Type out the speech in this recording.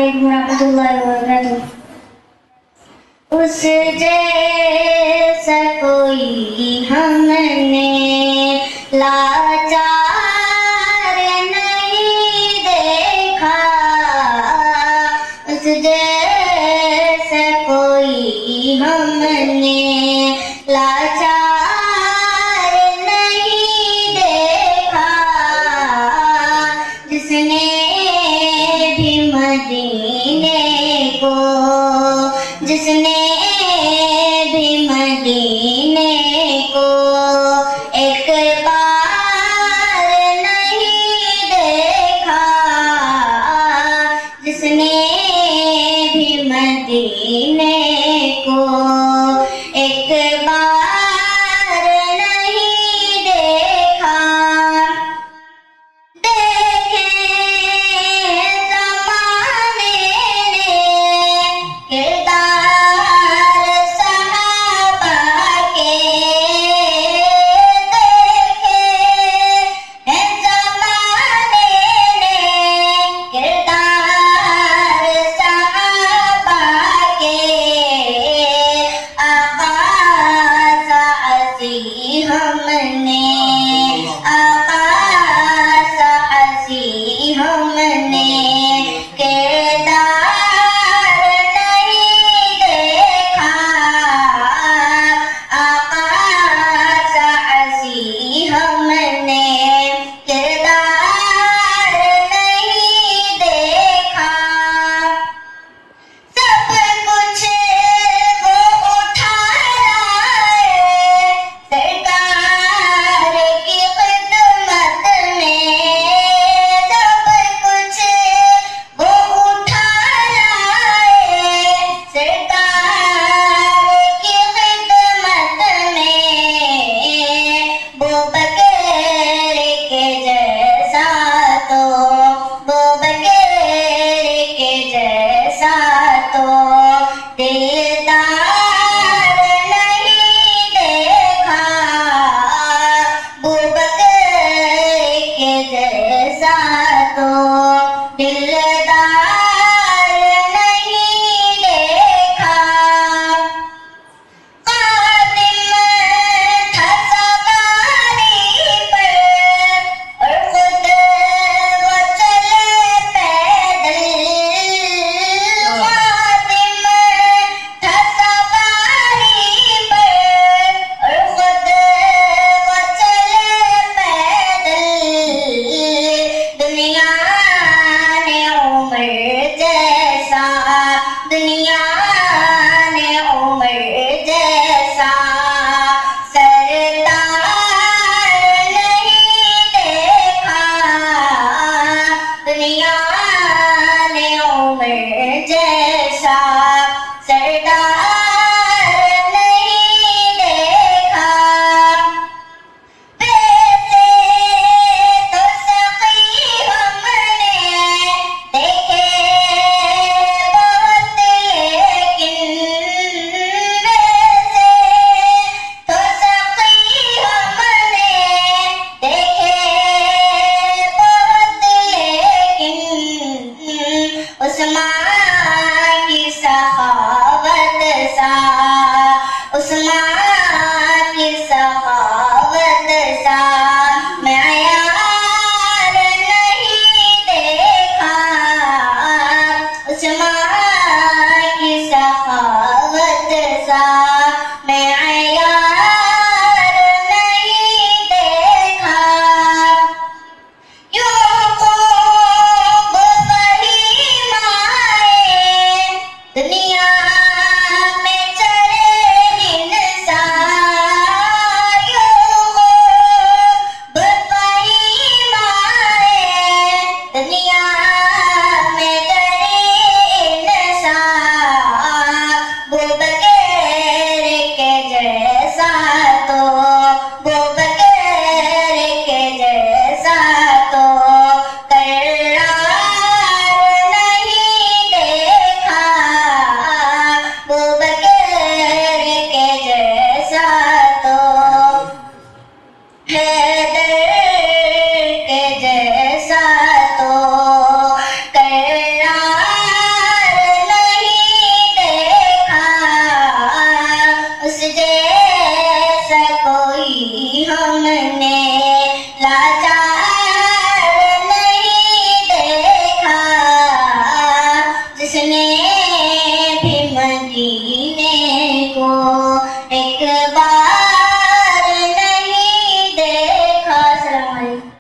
वालेकुम रहमतुल्लाहि व बरकातुहू। उस जैसा कोई हमने लाचार नहीं देखा, उस जैसा कोई हमने लाचार नहीं देखा, जिसने भी मदीने को, जिसने भी मदीने को एक बार नहीं देखा, जिसने भी मदीने को एक बार नहीं देखा। देखे ज़माने ने किरदार सहाबा के, देखे हैं ज़माने ने किरदार सहाबा के, आका साअसी हमने, आका साअसी हमने किरदार नहीं देखा, आका साअसी हमने किरदार नहीं देखा। सब कुछ वो उठा लाए सरकार की खिदमत में, सब कुछ वो उठा लाए सरकार की खिदमत में। वो बकैर के जैसा तो, वो बकैर के जैसा तो दिलदार नहीं देखा, वो बकैर के जैसा तो दिलदार नहीं देखा। कातिल था सवारी पर और खुद वो चले पैदल, कातिल था सवारी पर और खुद वो चले पैदल। दुनिया ने उम्र जैसा, दुनिया ने उम्र जैसा सरदार नहीं देखा, दुनिया ने उम्र जैसा सरदार नहीं देखा। वैसे तो सखी हमने देखे बहुत, लेकिन वैसे तो सखी हमने देखे बहुत, लेकिन उस्मान की सखावत सा, उस्मान की सखावत सा मेयार नहीं देखा, उस्मान की सखावत सा मेयार नहीं देखा। यूं खूब सही माए को